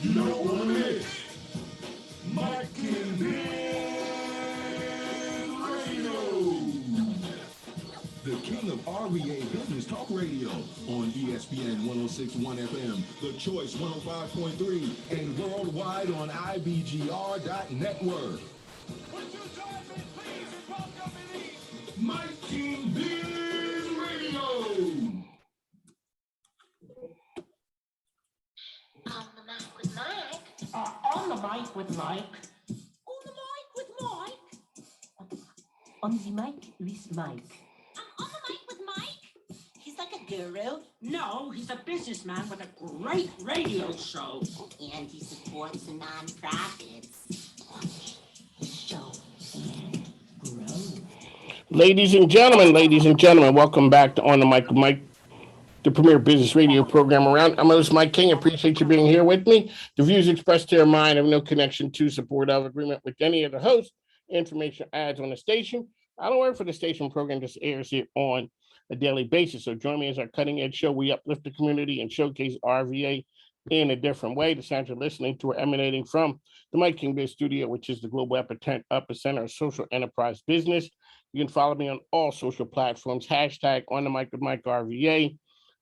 You don't want to miss Mike and Ben Radio, the king of RVA Business Talk Radio on ESPN 1061 FM, The Choice 105.3, and worldwide on IBGR.network. Would you join me, please, in welcoming Mike King Biz Radio? On the mic with Mike. On the mic with Mike. On the mic with Mike. On the mic with Mike. On the mic with Mike. He's like a guru. No, he's a businessman with a great radio show. And he supports the nonprofits. Watch the show and grow. Ladies and gentlemen, welcome back to On the Mic with Mike, the premier business radio program around. I'm host Mike King. Appreciate you being here with me. The views expressed here are mine. I have no connection to, support of, agreement with any of the hosts. Information ads on the station. I don't work for the station. Program just airs it on a daily basis. So join me as our cutting edge show. We uplift the community and showcase RVA in a different way. The sounds you're listening to are emanating from the Mike King Biz Studio, which is the global epicenter of social enterprise business. You can follow me on all social platforms. Hashtag On the Mic with Mike RVA.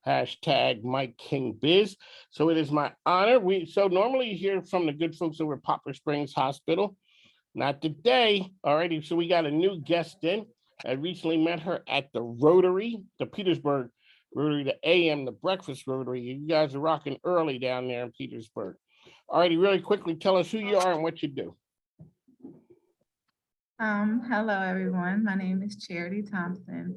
Hashtag Mike King Biz. So it is my honor. So normally you hear from the good folks over at Poplar Springs Hospital. Not today. Alrighty. So we got a new guest in. I recently met her at the Rotary, the Petersburg Rotary, the AM, the Breakfast Rotary. You guys are rocking early down there in Petersburg. Alrighty, really quickly, tell us who you are and what you do. Hello, everyone. My name is Charity Thompson.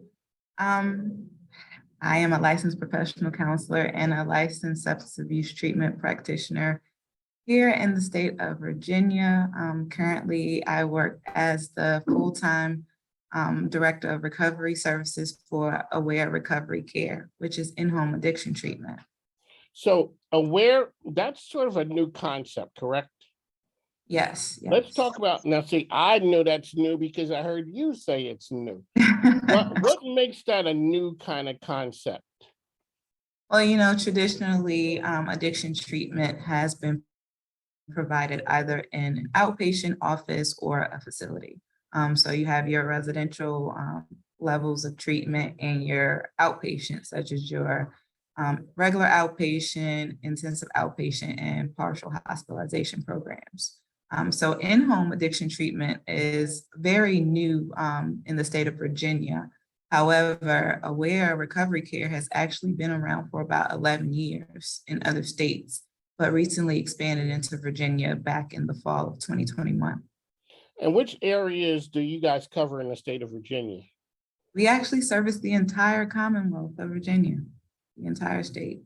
I am a licensed professional counselor and a licensed substance abuse treatment practitioner here in the state of Virginia. Currently, I work as the full-time Director of Recovery Services for Aware Recovery Care, which is in-home addiction treatment. So Aware, that's sort of a new concept, correct? Yes. Let's talk about, now see, I know that's new because I heard you say it's new. What makes that a new kind of concept? Well, traditionally, addiction treatment has been provided either in an outpatient office or a facility. So you have your residential levels of treatment and your outpatient, such as your regular outpatient, intensive outpatient, and partial hospitalization programs. So in-home addiction treatment is very new in the state of Virginia. However, Aware Recovery Care has actually been around for about 11 years in other states, but recently expanded into Virginia back in the fall of 2021. And which areas do you guys cover in the state of Virginia? We actually service the entire Commonwealth of Virginia, the entire state.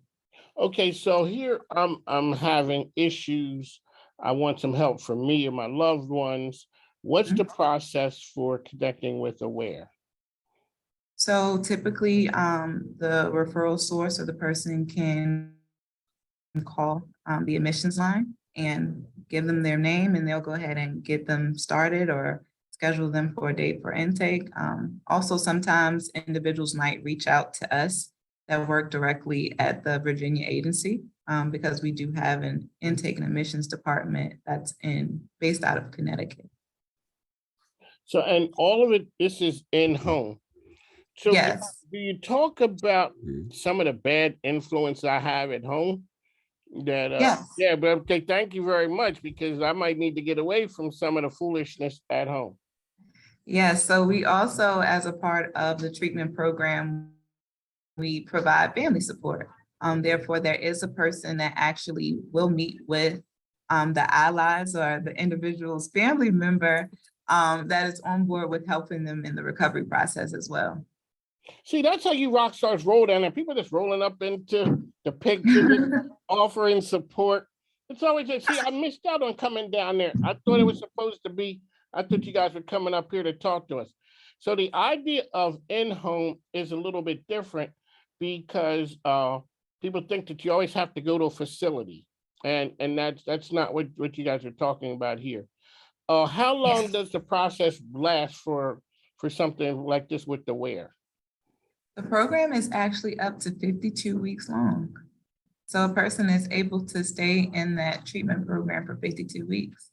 Okay, so here I'm having issues. I want some help from me and my loved ones. What's the process for connecting with Aware? So typically, the referral source or the person can call the admissions line and give them their name, and they'll go ahead and get them started or schedule them for a date for intake. Also, sometimes individuals might reach out to us that work directly at the Virginia agency because we do have an intake and admissions department that's based out of Connecticut. So, and all of it, this is in-home. So yes. Do you talk about some of the bad influence I have at home? Yes. Yeah, but okay, thank you very much, because I might need to get away from some of the foolishness at home. Yeah, so we also, as a part of the treatment program, we provide family support. Therefore, there is a person that actually will meet with the allies or the individual's family member that is on board with helping them in the recovery process as well. See, that's how you rock stars roll down there. People just rolling up into the picture, offering support. It's always just, see, I missed out on coming down there. I thought it was supposed to be, I thought you guys were coming up here to talk to us. So the idea of in-home is a little bit different because people think that you always have to go to a facility. And that's not what you guys are talking about here. How long does the process last for something like this with the Aware? The program is actually up to 52 weeks long. So a person is able to stay in that treatment program for 52 weeks.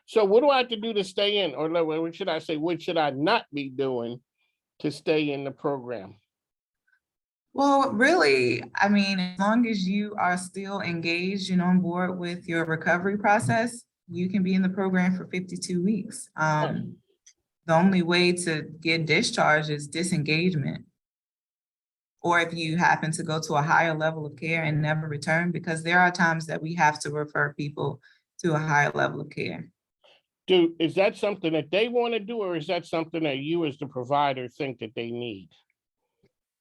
So what do I have to do to stay in? Or no, what should I say? What should I not be doing to stay in the program? Well, really, I mean, as long as you are still engaged and on board with your recovery process, you can be in the program for 52 weeks. The only way to get discharged is disengagement. Or if you happen to go to a higher level of care and never return, because there are times that we have to refer people to a higher level of care. Is that something that they want to do, or is that something that you as the provider think that they need?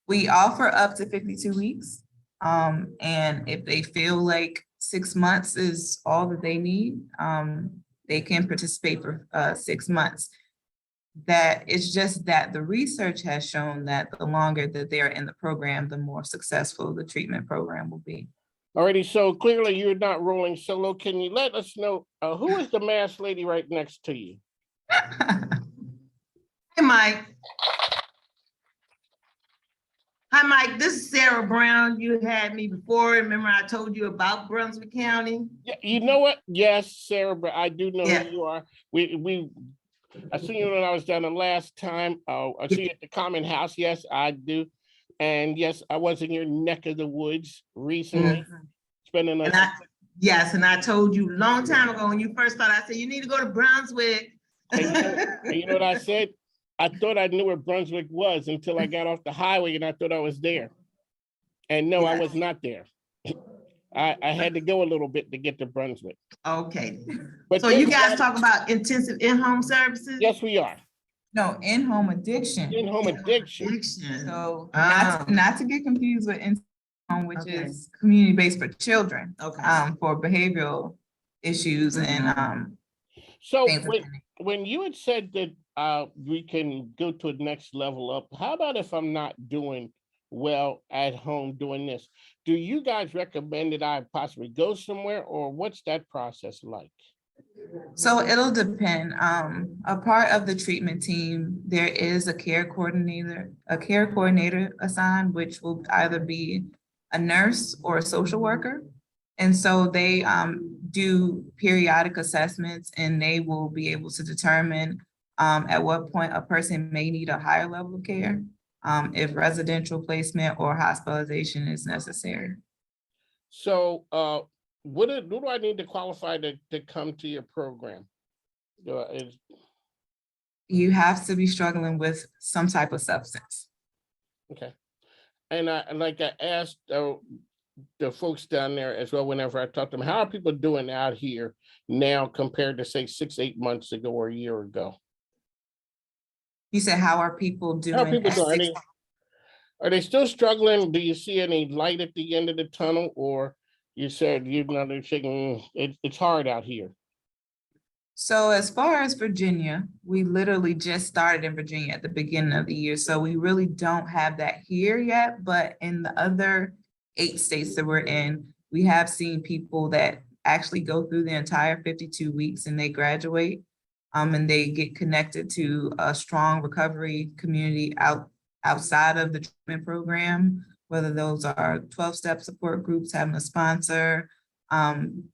We offer up to 52 weeks. And if they feel like 6 months is all that they need, they can participate for 6 months. That it's just that the research has shown that the longer that they're in the program, the more successful the treatment program will be. Alrighty, so clearly you're not rolling solo. Can you let us know who is the masked lady right next to you? Hey, Mike. Hi, Mike. This is Sarah Brown. You had me before. Remember I told you about Brunswick County? Yeah, you know what? Yes, Sarah, but I do know Yeah. who you are. I seen you when I was down the last time. I see you at the Common House. Yes, I do. And yes, I was in your neck of the woods recently, spending a Yes, and I told you a long time ago when you first started, I said, you need to go to Brunswick. and you know what I said? I thought I knew where Brunswick was until I got off the highway and I thought I was there. And no, I was not there. I had to go a little bit to get to Brunswick. Okay. But So you guys talk about intensive in-home services? Yes, we are. No, in-home addiction. In-home addiction. So Ah. not to get confused with in-home, which is community-based for children, Okay. for behavioral issues and So things of that nature. when you had said that we can go to a next level up, how about if I'm not doing well at home doing this? Do you guys recommend that I possibly go somewhere, or what's that process like? So it'll depend. A part of the treatment team, there is a care coordinator assigned, which will either be a nurse or a social worker. And so they do periodic assessments, and they will be able to determine at what point a person may need a higher level of care, if residential placement or hospitalization is necessary. So what do I need to qualify to come to your program? You have to be struggling with some type of substance. Okay. And I asked the folks down there as well, whenever I talk to them, how are people doing out here now compared to say 6-8 months ago or a year ago? You said, how are people doing? How are people doing? Are they still struggling? Do you see any light at the end of the tunnel? Or you said they're shaking, it's hard out here? So as far as Virginia, we literally just started in Virginia at the beginning of the year. So we really don't have that here yet, but in the other 8 states that we're in, we have seen people that actually go through the entire 52 weeks and they graduate, and they get connected to a strong recovery community outside of the treatment program, whether those are 12-step support groups having a sponsor,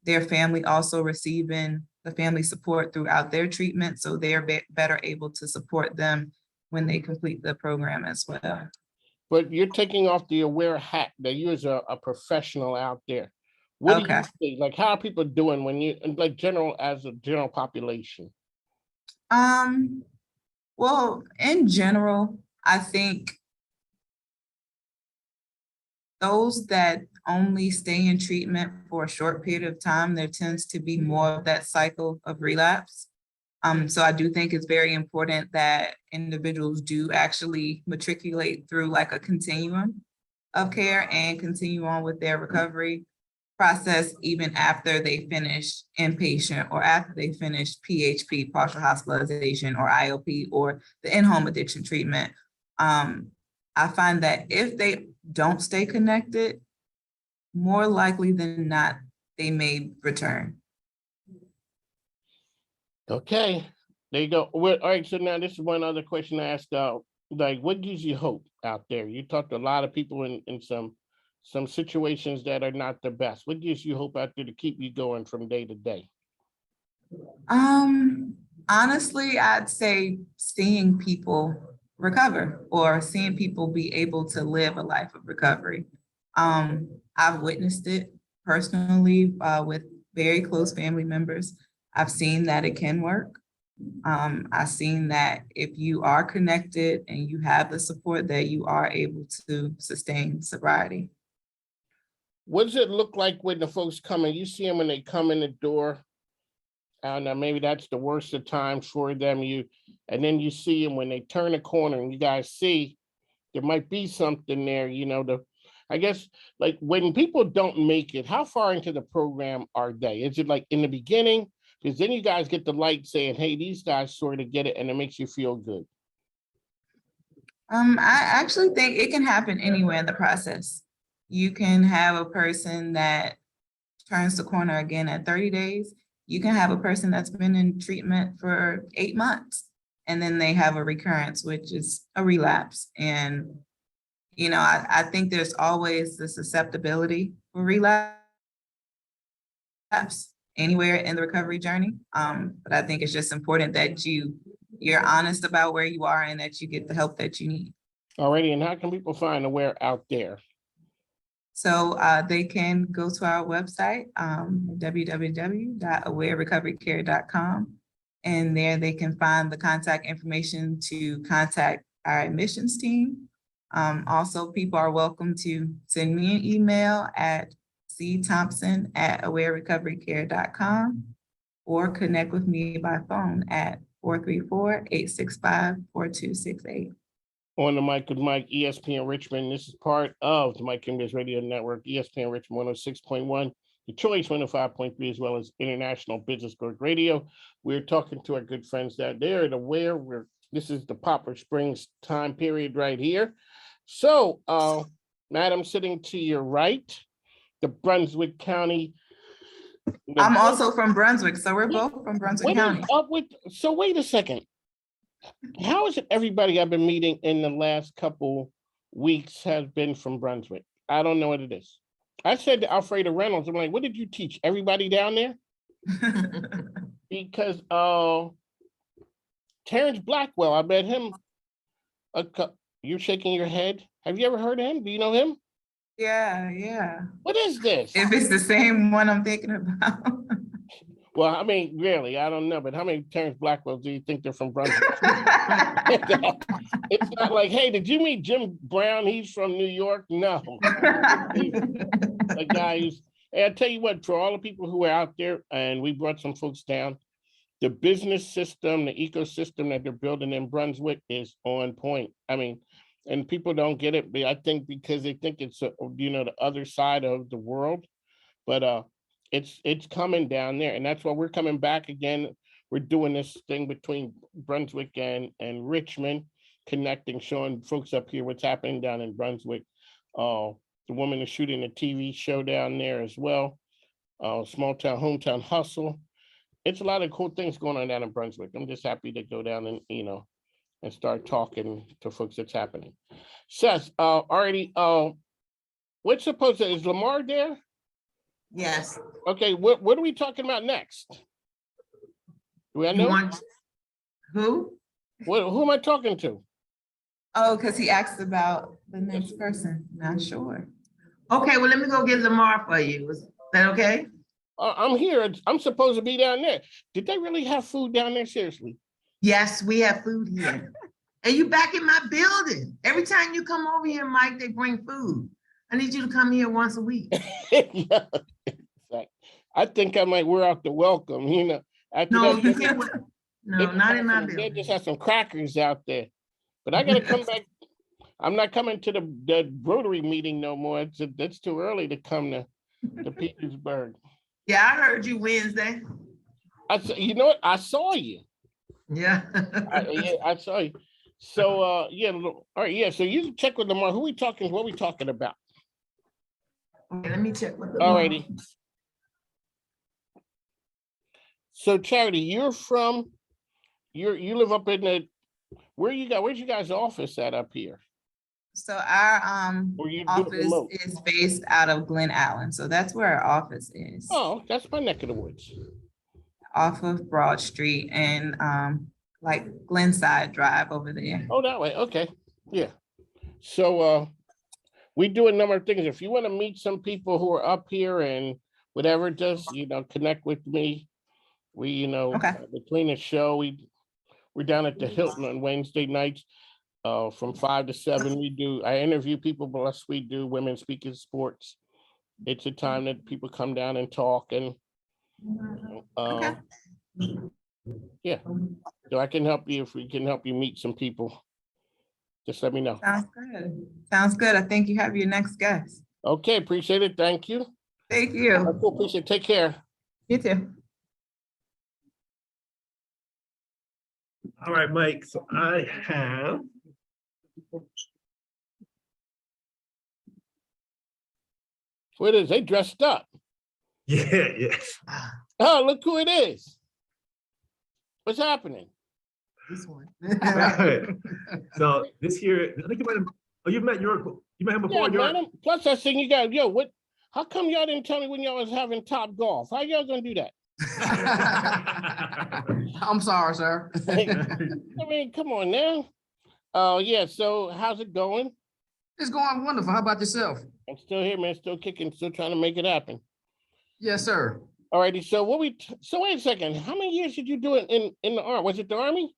their family also receiving the family support throughout their treatment, so they're better able to support them when they complete the program as well. But you're taking off the aware hat that you as a professional out there. What do you think? Like, how are people doing when you, like, as a general population? Well, in general, I think those that only stay in treatment for a short period of time, there tends to be more of that cycle of relapse. So I do think it's very important that individuals do actually matriculate through like a continuum of care and continue on with their recovery process even after they finish inpatient or after they finish PHP, partial hospitalization, or IOP, or the in-home addiction treatment. I find that if they don't stay connected, more likely than not, they may return. Okay, there you go. Well, all right, so now this is one other question I asked, like, what gives you hope out there? You talked to a lot of people in some some situations that are not the best? What gives you hope out there to keep you going from day to day? Honestly, I'd say seeing people recover or seeing people be able to live a life of recovery. I've witnessed it personally with very close family members. I've seen that it can work. I've seen that if you are connected and you have the support, that you are able to sustain sobriety. What does it look like when the folks come in? You see them when they come in the door. I don't know, maybe that's the worst of times for them. And then you see them when they turn a corner and you guys see there might be something there, I guess, like when people don't make it, how far into the program are they? Is it like in the beginning? Because then you guys get the light saying, hey, these guys sort of get it, and it makes you feel good. I actually think it can happen anywhere in the process. You can have a person that turns the corner again at 30 days. You can have a person that's been in treatment for 8 months, and then they have a recurrence, which is a relapse. And, I think there's always the susceptibility for relapse anywhere in the recovery journey. But I think it's just important that you're honest about where you are and that you get the help that you need. Alrighty, and how can people find Aware out there? So they can go to our website, www.awarerecoverycare.com. And there they can find the contact information to contact our admissions team. Also, people are welcome to send me an email at cthompson@awarerecoverycare.com or connect with me by phone at 434-865-4268. On the mic with Mike, ESPN Richmond. This is part of the Mike Kimber's Radio Network, ESPN Richmond 106.1, The Choice 105.3, as well as International Business Group Radio. We're talking to our good friends that they're at Aware. This is the Poplar Springs time period right here. So, Madam sitting to your right, the Brunswick County. I'm also from Brunswick, so we're both from Brunswick County. So wait a second. How is it everybody I've been meeting in the last couple weeks has been from Brunswick? I don't know what it is. I said to Alfreda Reynolds, I'm like, what did you teach everybody down there? Because Terrence Blackwell, I met him. You're shaking your head. Have you ever heard of him? Do you know him? Yeah. What is this? If it's the same one I'm thinking about. Well, I mean, really, I don't know, but how many Terrence Blackwells do you think they're from Brunswick? It's not like, hey, did you meet Jim Brown? He's from New York. No. A guy who's, hey, I tell you what, for all the people who are out there, and we brought some folks down, the business system, the ecosystem that they're building in Brunswick is on point. I mean, and people don't get it, but I think because they think it's, the other side of the world, but it's coming down there, and that's why we're coming back again. We're doing this thing between Brunswick and Richmond, connecting, showing folks up here what's happening down in Brunswick. The woman is shooting a TV show down there as well. Small town, hometown hustle. It's a lot of cool things going on down in Brunswick. I'm just happy to go down and and start talking to folks that's happening. Seth, already, what's supposed to, is Lamar there? Yes. Okay, what are we talking about next? Do I know? Who? Who am I talking to? Oh, because he asked about the next person. Not sure. Okay, well, let me go get Lamar for you. Is that okay? I'm here. I'm supposed to be down there. Did they really have food down there? Seriously? Yes, we have food here. And you back in my building. Every time you come over here, Mike, they bring food. I need you to come here once a week. Yeah. I think I might wear out the welcome, No, you can't. No, not in my They building. just have some crackers out there. But I gotta come back. I'm not coming to the Rotary meeting no more. It's too early to come to Petersburg. Yeah, I heard you Wednesday. You know what? I saw you. Yeah. I saw you. So all right, yeah. So you check with Lamar. Who we talking? What we talking about? Okay, let me check with All Lamar. righty. So Charity, you live up in where's you guys' office at up here? So our Or you do it office remote? is based out of Glen Allen. So that's where our office is, Oh, that's my neck of the woods. off of Broad Street and like Glenside Drive over there. Oh, that way. Okay. Yeah. So we do a number of things. If you want to meet some people who are up here and whatever, just connect with me. We, Okay. between the show, we're down at the Hilton on Wednesday nights. From 5 to 7, I interview people, plus we do women speaking sports. It's a time that people come down and talk and Okay. yeah. So I can help you if we can help you meet some people. Just let me know. Sounds good. Sounds good. I think you have your next guest. Okay, appreciate it. Thank you. Thank you. Appreciate it. Take care. You too. All right, Mike, so I have. What is they dressed up? Yeah. Oh, look who it is. What's happening? This one. All right. So this here, I think you met him before. Yeah, man. Plus I seen you guys, what? How come y'all didn't tell me when y'all was having Top Golf? How y'all gonna do that? I'm sorry, sir. I mean, come on now. Oh, yeah. So how's it going? It's going wonderful. How about yourself? I'm still here, man. Still kicking, still trying to make it happen. Yes, sir. All righty. So so wait a second. How many years did you do it in the Army? Was it the Army?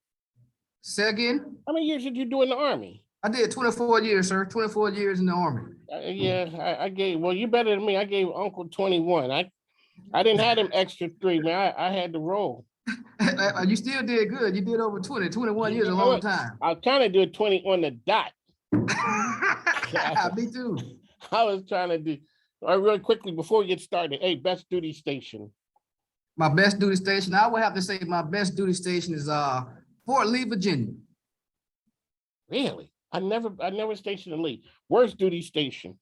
Say again? How many years did you do in the Army? I did 24 years, sir. 24 years in the Army. I gave, well, you better than me. I gave Uncle 21. I didn't have them extra 3, man. I had to roll. You still did good. You did over 21 years, a long time. I was trying to do 20 on the dot. Me too. I was trying to do, all right, really quickly before we get started. Hey, best duty station. My best duty station, I would have to say my best duty station is Fort Lee, Virginia. Really? I never stationed in Lee. Worst duty station.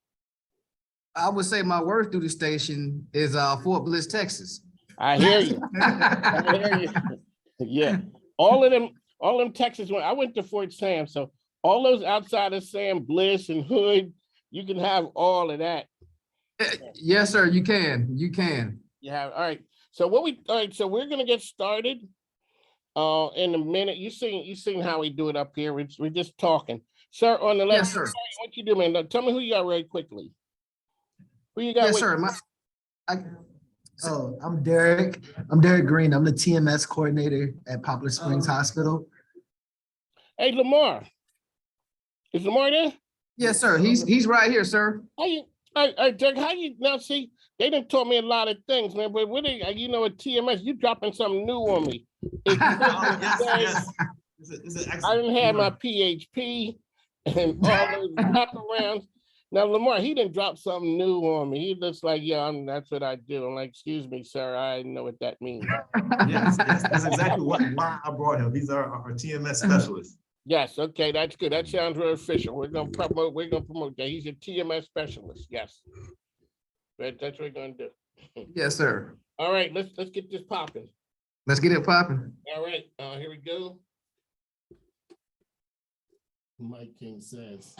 I would say my worst duty station is Fort Bliss, Texas. I hear you. I hear you. Yeah. All of them Texas, I went to Fort Sam. So all those outside of Sam, Bliss and Hood, you can have all of that. Yes, sir. You can. You can. Yeah. All right. So so we're gonna get started in a minute. You seen how we do it up here. We're just talking. Sir, on the left, Yes, sir. what you do, man? Now, tell me who you got really quickly. Who you got? Yes, with sir. I'm Derek. I'm Derek Green. I'm the TMS coordinator at Poplar Springs Hospital. Hey, Lamar. Is Lamar there? Yes, sir. He's right here, sir. Derek, how you now see? They done taught me a lot of things, man. But what at TMS, you dropping something new on me. Yes. I didn't have my PHP and all those wraparounds. Now, Lamar, he didn't drop something new on me. He looks like, that's what I do. I'm like, excuse me, sir, I know what that means. Yes, that's exactly why I brought him. He's our TMS specialist. Yes, okay, that's good. That sounds real official. We're gonna promote that. He's a TMS specialist. Yes. That's what we're gonna do. Yes, sir. All right, let's get this popping. Let's get it popping. All right, here we go. Mike King says.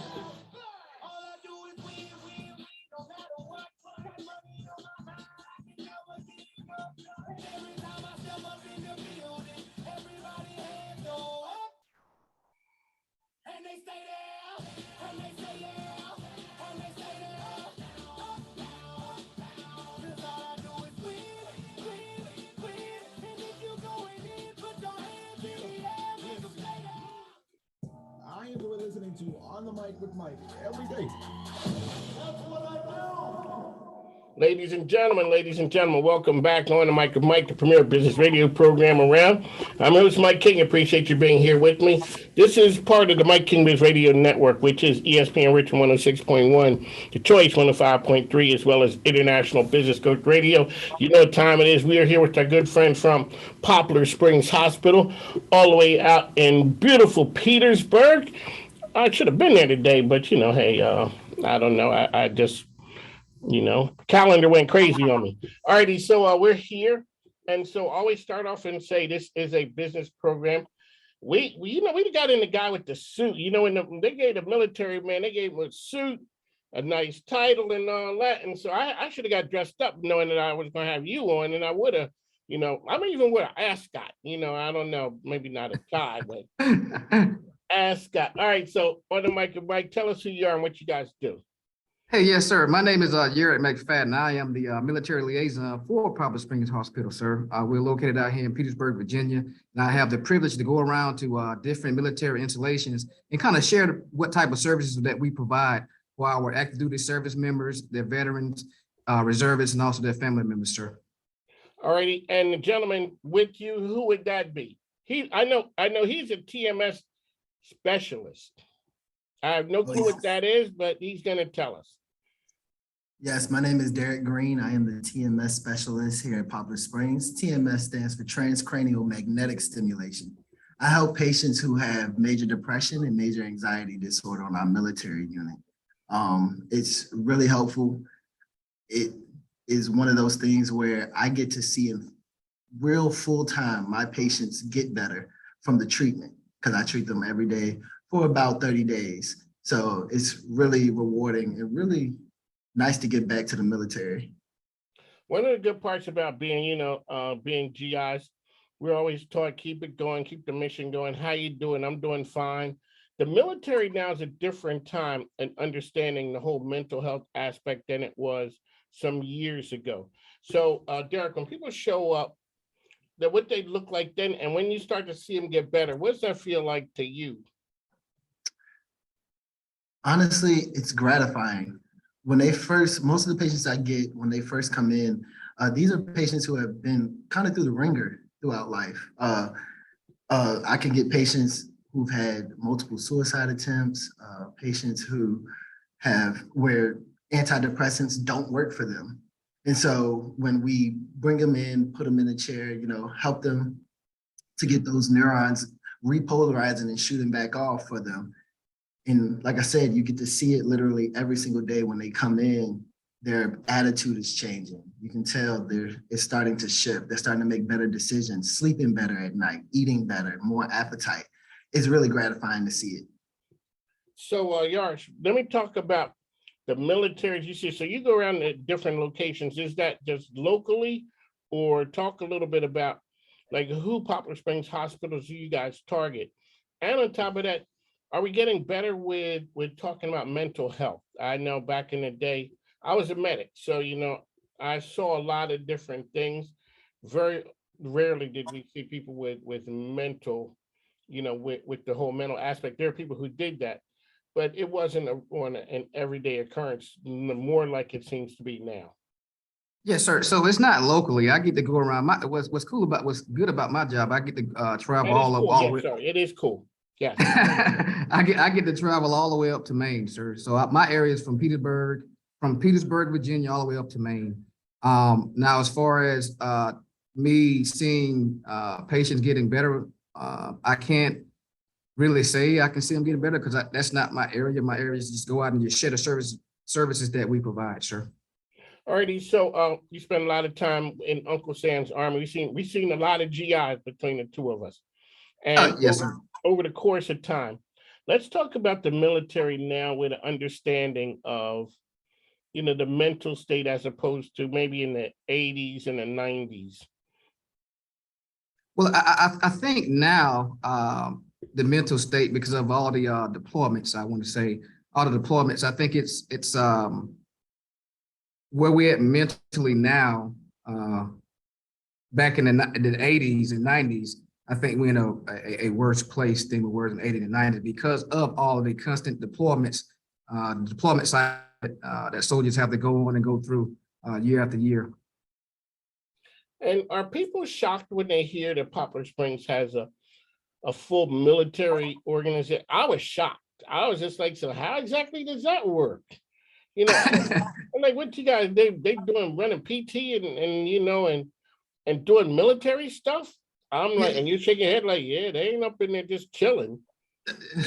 I enjoy listening to On the Mic with Mike every day. That's what I do. Ladies and gentlemen, welcome back on the Mic with Mike, the premier business radio program around. I'm host Mike King. Appreciate you being here with me. This is part of the Mike King Biz Radio Network, which is ESPN Richmond 106.1, The Choice 105.3, as well as International Business Coach Radio. You know what time it is. We are here with our good friend from Poplar Springs Hospital, all the way out in beautiful Petersburg. I should have been there today, but hey, I don't know. I just, calendar went crazy on me. All righty, so we're here. And so always start off and say this is a business program. we got in the guy with the suit. When they gave the military man, they gave him a suit, a nice title, and all that. And so I should have got dressed up knowing that I was going to have you on, and I would have. I'm even with an ascot. I don't know, maybe not a tie, but ascot. All right. So on the mic, Mike, tell us who you are and what you guys do. Hey, yes, sir. My name is Garrett McFadden. I am the military liaison for Poplar Springs Hospital, sir. We're located out here in Petersburg, Virginia, and I have the privilege to go around to different military installations and kind of share what type of services that we provide for our active duty service members, their veterans, reservists, and also their family members, sir. All righty, and the gentleman with you, who would that be? I know he's a TMS specialist. I have no clue what that is, but he's going to tell us. Yes, my name is Derek Green. I am the TMS specialist here at Poplar Springs. TMS stands for transcranial magnetic stimulation. I help patients who have major depression and major anxiety disorder on our military unit. It's really helpful. It is one of those things where I get to see in real full time my patients get better from the treatment, because I treat them every day for about 30 days. So it's really rewarding and really nice to get back to the military. One of the good parts about being GIs, we're always taught, keep it going, keep the mission going. How you doing? I'm doing fine. The military now is a different time in understanding the whole mental health aspect than it was some years ago. So Derek, when people show up, that what they look like then, and when you start to see them get better, what does that feel like to you? Honestly, it's gratifying. Most of the patients I get when they first come in, these are patients who have been kind of through the ringer throughout life. I can get patients who've had multiple suicide attempts, patients where antidepressants don't work for them. And so when we bring them in, put them in a chair, help them to get those neurons repolarizing and shooting back off for them. And like I said, you get to see it literally every single day when they come in, their attitude is changing. You can tell it's starting to shift. They're starting to make better decisions, sleeping better at night, eating better, more appetite. It's really gratifying to see it. So Yash, let me talk about the military. You see, so you go around to different locations. Is that just locally, or talk a little bit about like who Poplar Springs hospitals do you guys target? And on top of that, are we getting better with talking about mental health? I know back in the day, I was a medic. So, I saw a lot of different things. Very rarely did we see people with mental, with the whole mental aspect. There are people who did that, but it wasn't an everyday occurrence, more like it seems to be now. Yes, sir. So it's not locally. I get to go around. What's good about my job, I get to travel all over. Sorry, it is cool. Yeah. I get to travel all the way up to Maine, sir. So my area is from Petersburg, Virginia, all the way up to Maine. Now, as far as me seeing patients getting better, I can't really say I can see them getting better because that's not my area. My area is just go out and just share the services that we provide, sir. Alrighty, so you spend a lot of time in Uncle Sam's Army. We've seen a lot of GIs between the two of us. And yes, sir. Over the course of time, let's talk about the military now with an understanding of, the mental state as opposed to maybe in the 80s and the 90s. Well, I think now the mental state, because of all the deployments, I want to say all the deployments, I think it's where we're at mentally now. Back in the 80s and 90s, I think we're in a worse place than we were in the 80s and 90s because of all of the constant deployments, deployment side that soldiers have to go on and go through year after year. And are people shocked when they hear that Poplar Springs has a full military organization? I was shocked. I was just like, so how exactly does that work? I'm like, what you guys, they doing running PT and doing military stuff? I'm like, and you're shaking your head like, yeah, they ain't up in there just chilling.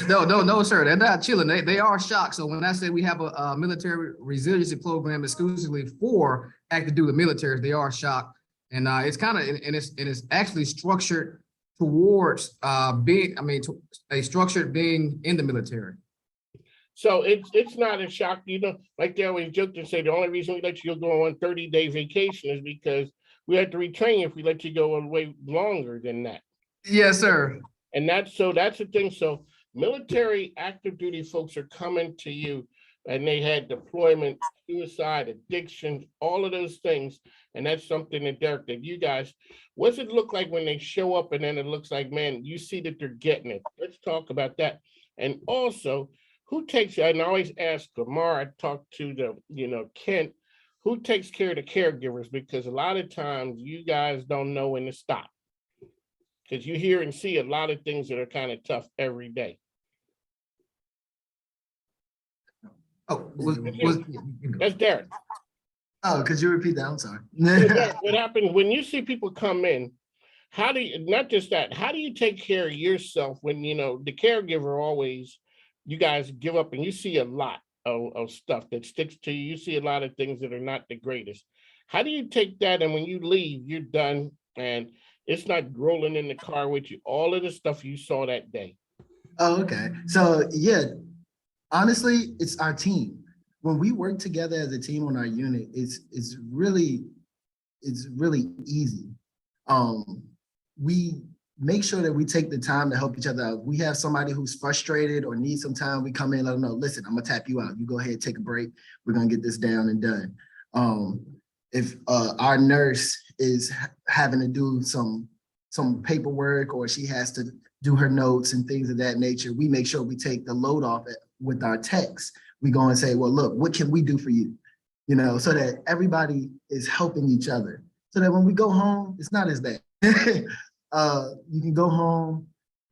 No, sir. They're not chilling. They are shocked. So when I say we have a military resiliency program exclusively for active duty militaries, they are shocked. And it's kind of, and it's actually structured towards a structured being in the military. So it's not a shock, like they always joke and say, the only reason we let you go on 30-day vacation is because we have to retrain you if we let you go away longer than that. Yes, sir. And that's the thing. So military active duty folks are coming to you and they had deployment, suicide, addiction, all of those things. And that's something that Derek, that you guys, what's it look like when they show up and then it looks like, man, you see that they're getting it. Let's talk about that. And also, who takes, and I always ask Lamar, I talked to Kent, who takes care of the caregivers? Because a lot of times you guys don't know when to stop. Because you hear and see a lot of things that are kind of tough every day. Oh, That's Derek. Oh, could you repeat that? I'm sorry. So Derek, what happens when you see people come in? How do you, not just that, how do you take care of yourself when, the caregiver always, you guys give up and you see a lot of stuff that sticks to you. You see a lot of things that are not the greatest. How do you take that and when you leave, you're done and it's not rolling in the car with you, all of the stuff you saw that day? Oh, okay. So yeah, honestly, it's our team. When we work together as a team on our unit, it's really easy. We make sure that we take the time to help each other out. We have somebody who's frustrated or needs some time, we come in, let them know, listen, I'm gonna tap you out. You go ahead, take a break. We're gonna get this down and done. If our nurse is having to do some paperwork or she has to do her notes and things of that nature, we make sure we take the load off it with our techs. We go and say, well, look, what can we do for you? So that everybody is helping each other. So that when we go home, it's not as bad. You can go home,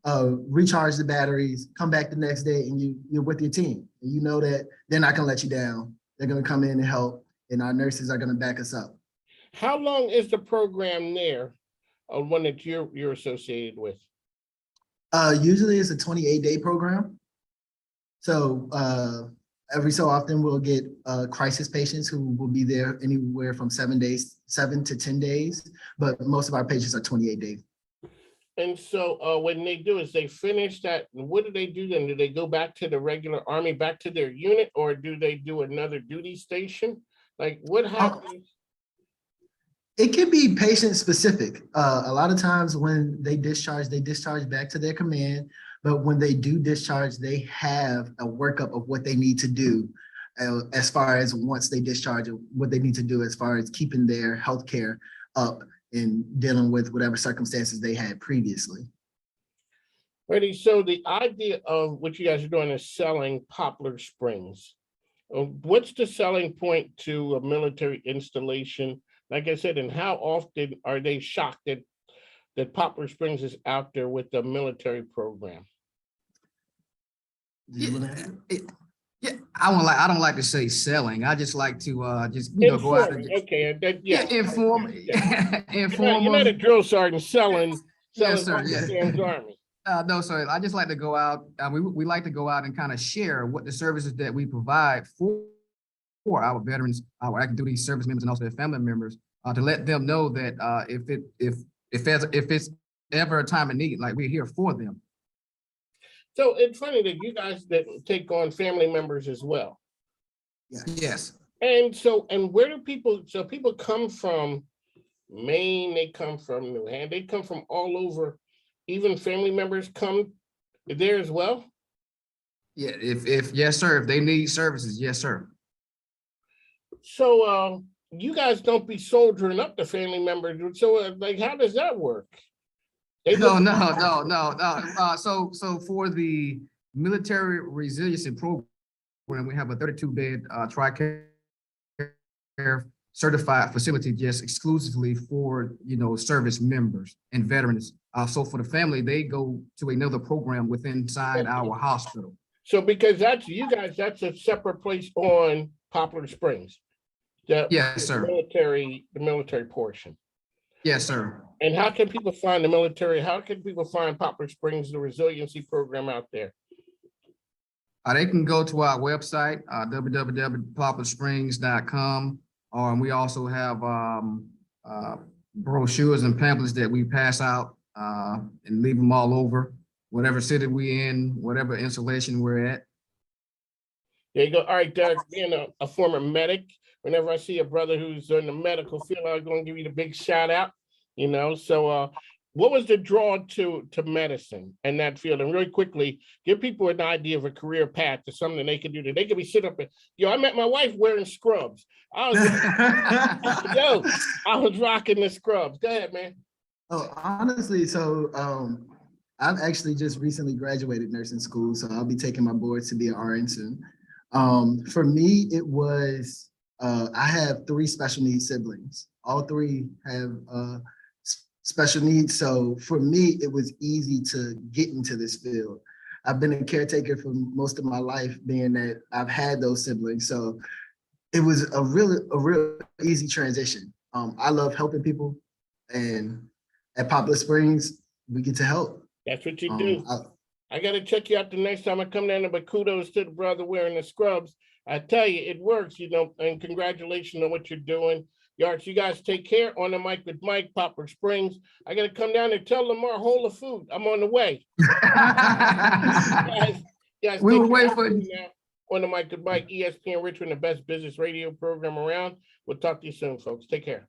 recharge the batteries, come back the next day and you're with your team. And you know that they're not gonna let you down. They're gonna come in and help and our nurses are gonna back us up. How long is the program there, one that you're associated with? Usually it's a 28-day program. So every so often we'll get crisis patients who will be there anywhere from 7 to 10 days, but most of our patients are 28 days. And so when they do is they finish that, what do they do then? Do they go back to the regular Army, back to their unit, or do they do another duty station? Like what happens? It can be patient specific. A lot of times when they discharge back to their command. But when they do discharge, they have a workup of what they need to do as far as once they discharge, what they need to do as far as keeping their healthcare up and dealing with whatever circumstances they had previously. Ready. So the idea of what you guys are doing is selling Poplar Springs. What's the selling point to a military installation? Like I said, and how often are they shocked that Poplar Springs is out there with the military program? Yeah, I don't like to say selling. I just like to go out and inform. You're not a drill sergeant selling Yes, sir. Sam's Army. No, sir. I just like to go out. We like to go out and kind of share what the services that we provide for our veterans, our active duty service members, and also their family members, to let them know that if it's ever a time of need, like we're here for them. So it's funny that you guys that take on family members as well. Yes. And where do people come from Maine, they come from New Hampshire, they come from all over, even family members come there as well? Yeah, if yes, sir, if they need services, yes, sir. So you guys don't be soldiering up the family members. So like, how does that work? No. So for the military resiliency program, we have a 32-bed TRICARE certified facility just exclusively for service members and veterans. So for the family, they go to another program inside our hospital. So because that's a separate place on Poplar Springs. Yes, sir. The military portion. Yes, sir. And how can people find the military? How can people find Poplar Springs, the resiliency program out there? They can go to our website, www.poplarsprings.com. We also have brochures and pamphlets that we pass out and leave them all over, whatever city we in, whatever installation we're at. There you go. All right, Derek, being a former medic, whenever I see a brother who's in the medical field, I'm going to give you the big shout out, you know. So what was the draw to medicine and that field? And really quickly, give people an idea of a career path to something they can do that they could be sitting up and, I met my wife wearing scrubs. I was rocking the scrubs. Go ahead, man. Oh, honestly, so I've actually just recently graduated nursing school, so I'll be taking my boards to be an RN soon. For me, it was, I have 3 special needs siblings. All 3 have special needs. So for me, it was easy to get into this field. I've been a caretaker for most of my life, being that I've had those siblings. So it was a real easy transition. I love helping people, and at Poplar Springs, we get to help. That's what you do. I got to check you out the next time I come down there, but kudos to the brother wearing the scrubs. I tell you, it works, you know, and congratulations on what you're doing. You guys take care. On the mic with Mike, Poplar Springs. I got to come down and tell Lamar, hold the food. I'm on the way. guys, We will wait for you. On the mic with Mike, ESPN Richmond, the best business radio program around. We'll talk to you soon, folks. Take care.